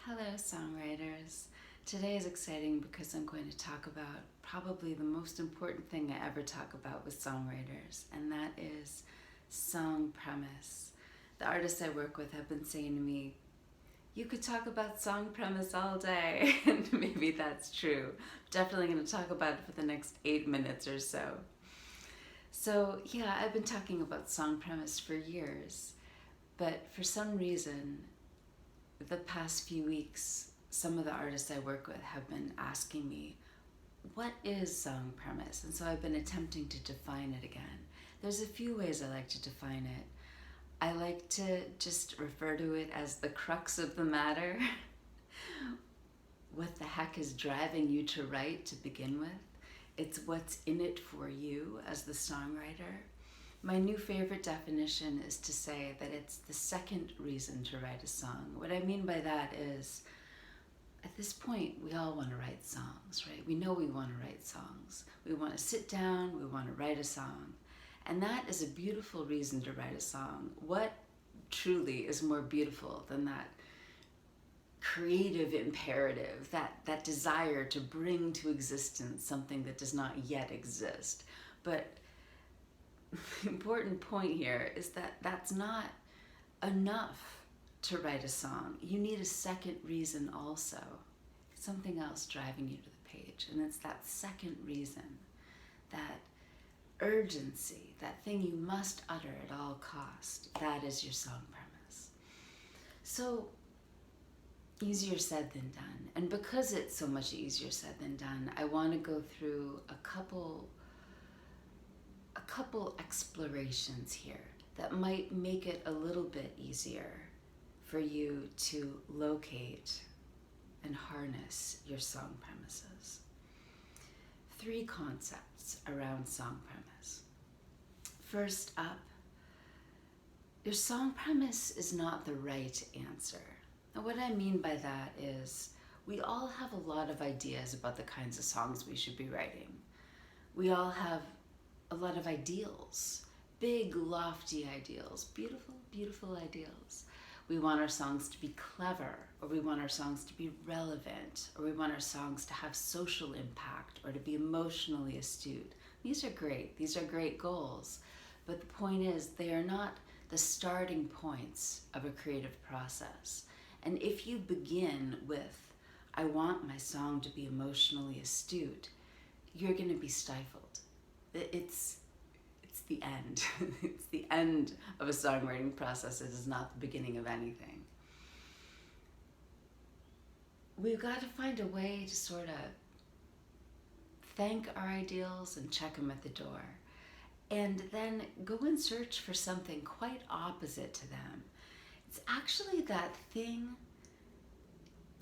Hello, songwriters. Today is exciting because I'm going to talk about probably the most important thing I ever talk about with songwriters, and that is song premise. The artists I work with have been saying to me, "You could talk about song premise all day," and maybe that's true. Definitely going to talk about it for the next 8 minutes or so. I've been talking about song premise for years, but for some reason, the past few weeks, some of the artists I work with have been asking me, what is song premise? And so I've been attempting to define it again. There's a few ways I like to define it. I like to just refer to it as the crux of the matter. What the heck is driving you to write to begin with? It's what's in it for you as the songwriter. My new favorite definition is to say that it's the second reason to write a song. What I mean by that is, at this point, we all want to write songs, right? We know we want to write songs. We want to sit down, we want to write a song. And that is a beautiful reason to write a song. What truly is more beautiful than that creative imperative, that desire to bring to existence something that does not yet exist? But the important point here is that that's not enough to write a song. You need a second reason also, something else driving you to the page. And it's that second reason, that urgency, that thing you must utter at all cost. That is your song premise. So easier said than done. And because it's so much easier said than done, I want to go through a couple explorations here that might make it a little bit easier for you to locate and harness your song premises. 3 concepts around song premise. First up, your song premise is not the right answer. And what I mean by that is we all have a lot of ideas about the kinds of songs we should be writing. We all have a lot of ideals, big, lofty ideals, beautiful, beautiful ideals. We want our songs to be clever, or we want our songs to be relevant, or we want our songs to have social impact, or to be emotionally astute. These are great goals. But the point is, they are not the starting points of a creative process. And if you begin with, I want my song to be emotionally astute, you're going to be stifled. It's the end. It's the end of a songwriting process. It is not the beginning of anything. We've got to find a way to sort of thank our ideals and check them at the door, and then go and search for something quite opposite to them. It's actually that thing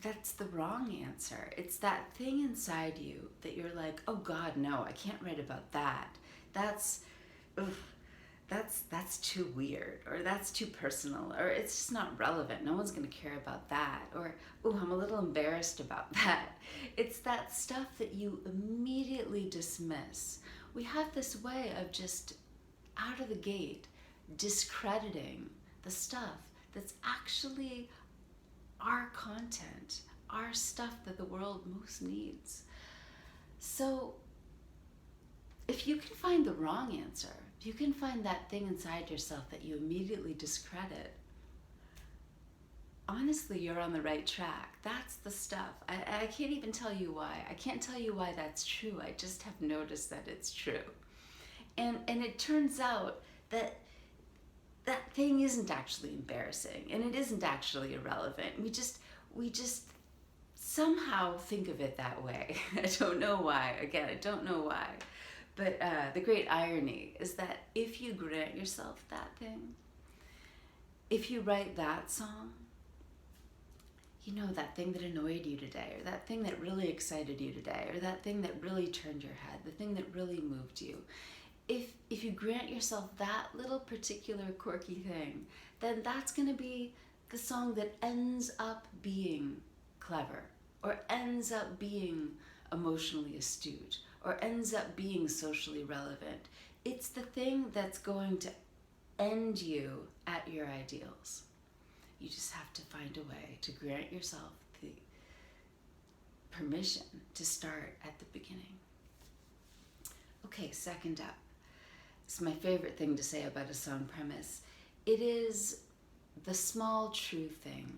that's the wrong answer. It's that thing inside you that you're like, oh God, no, I can't write about that. That's too weird, or that's too personal, or it's just not relevant. No one's gonna care about that. Or, oh, I'm a little embarrassed about that. It's that stuff that you immediately dismiss. We have this way of just out of the gate discrediting the stuff that's actually our content, our stuff that the world most needs. So if you can find the wrong answer, if you can find that thing inside yourself that you immediately discredit, honestly, you're on the right track. That's the stuff. I can't even tell you why. I can't tell you why that's true. I just have noticed that it's true. And it turns out that that thing isn't actually embarrassing, and it isn't actually irrelevant. We just somehow think of it that way. I don't know why. Again, I don't know why. But the great irony is that if you grant yourself that thing, if you write that song, you know, that thing that annoyed you today, or that thing that really excited you today, or that thing that really turned your head, the thing that really moved you, if you grant yourself that little particular quirky thing, then that's going to be the song that ends up being clever, or ends up being emotionally astute, or ends up being socially relevant. It's the thing that's going to end you at your ideals. You just have to find a way to grant yourself the permission to start at the beginning. Okay, second up. It's my favorite thing to say about a song premise. It is the small true thing.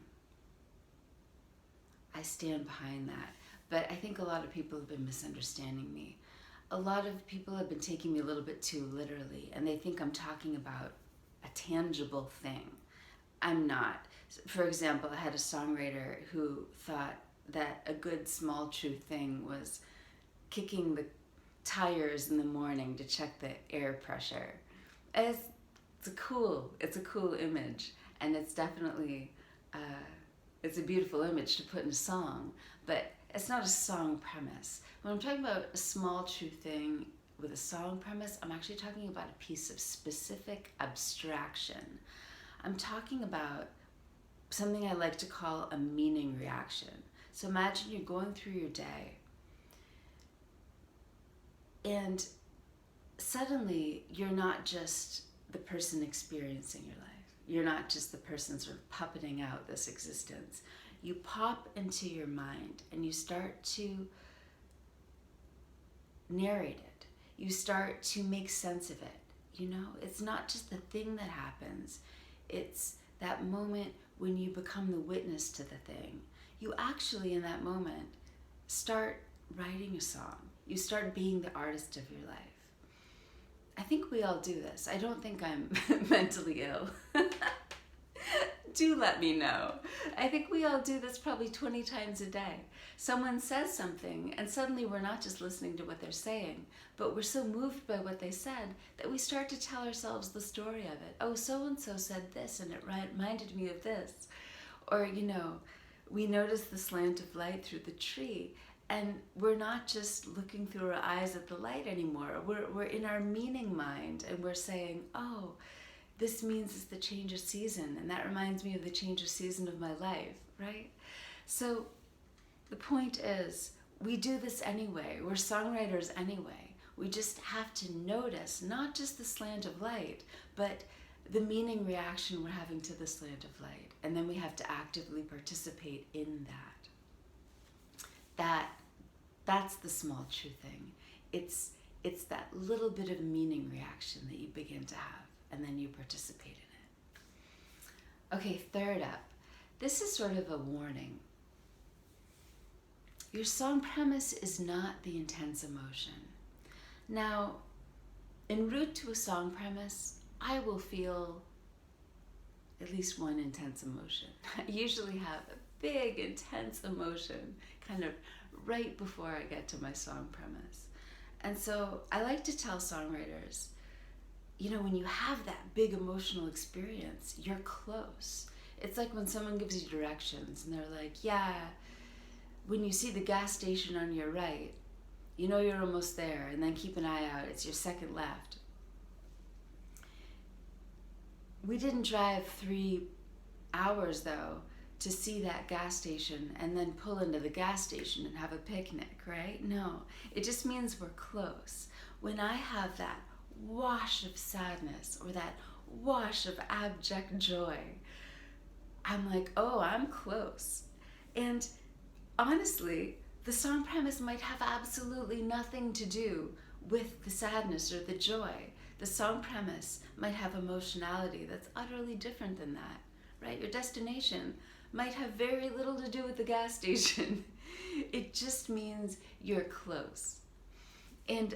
I stand behind that. But I think a lot of people have been misunderstanding me. A lot of people have been taking me a little bit too literally, and they think I'm talking about a tangible thing. I'm not. For example, I had a songwriter who thought that a good small true thing was kicking the tires in the morning to check the air pressure. It's a cool image, and it's definitely it's a beautiful image to put in a song, but it's not a song premise. When I'm talking about a small true thing with a song premise, I'm actually talking about a piece of specific abstraction. I'm talking about something I like to call a meaning reaction. So imagine you're going through your day and suddenly you're not just the person experiencing your life. You're not just the person sort of puppeting out this existence. You pop into your mind and you start to narrate it. You start to make sense of it. You know, it's not just the thing that happens. It's that moment when you become the witness to the thing. You actually, in that moment, start writing a song. You start being the artist of your life. I think we all do this. I don't think I'm mentally ill. Do let me know. I think we all do this probably 20 times a day. Someone says something and suddenly we're not just listening to what they're saying, but we're so moved by what they said that we start to tell ourselves the story of it. Oh, so-and-so said this and it reminded me of this. Or, you know, we notice the slant of light through the tree and we're not just looking through our eyes at the light anymore. We're in our meaning mind and we're saying, oh, this means it's the change of season, and that reminds me of the change of season of my life, right? So the point is, we do this anyway. We're songwriters anyway. We just have to notice not just the slant of light, but the meaning reaction we're having to the slant of light. And then we have to actively participate in that. That's the small true thing. It's that little bit of meaning reaction that you begin to have, and then you participate in it. Okay, third up. This is sort of a warning. Your song premise is not the intense emotion. Now, en route to a song premise, I will feel at least one intense emotion. I usually have a big, intense emotion kind of right before I get to my song premise. And so I like to tell songwriters, you know, when you have that big emotional experience, you're close. It's like when someone gives you directions and they're like, yeah, when you see the gas station on your right, you know you're almost there, and then keep an eye out, it's your second left. We didn't drive 3 hours though to see that gas station and then pull into the gas station and have a picnic, right? No, it just means we're close. When I have that wash of sadness or that wash of abject joy, I'm like, oh, I'm close. And honestly, the song premise might have absolutely nothing to do with the sadness or the joy. The song premise might have emotionality that's utterly different than that, right? Your destination might have very little to do with the gas station. It just means you're close. And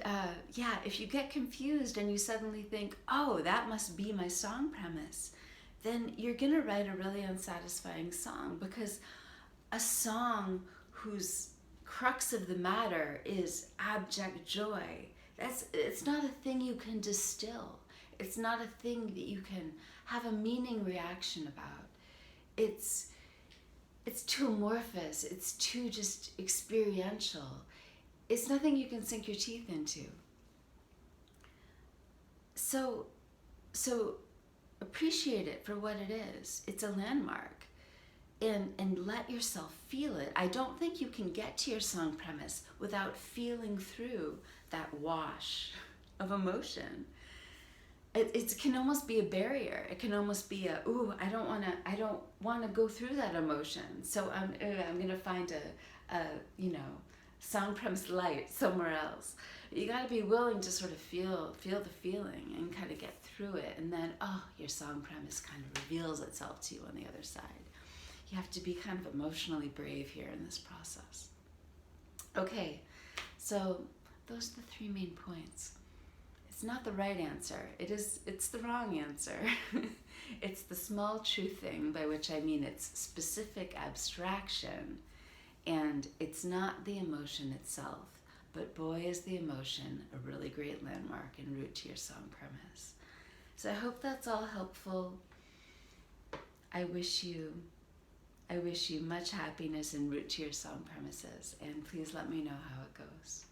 yeah, if you get confused and you suddenly think, oh, that must be my song premise, then you're gonna write a really unsatisfying song, because a song whose crux of the matter is abject joy, it's not a thing you can distill. It's not a thing that you can have a meaning reaction about. It's too amorphous. It's too just experiential. It's nothing you can sink your teeth into. So appreciate it for what it is. It's a landmark. And let yourself feel it. I don't think you can get to your song premise without feeling through that wash of emotion. it can almost be a barrier. It can almost be a, ooh, I don't want to go through that emotion. So I'm going to find a song premise light somewhere else. You got to be willing to sort of feel the feeling and kind of get through it, and then your song premise kind of reveals itself to you on the other side. You have to be kind of emotionally brave here in this process. Okay, so those are the 3 main points. It's not the right answer. It's the wrong answer. It's the small truth thing, by which I mean it's specific abstraction, and it's not the emotion itself. But boy, is the emotion a really great landmark en route to your song premise. So I hope that's all helpful. I wish you much happiness en route to your song premises, and please let me know how it goes.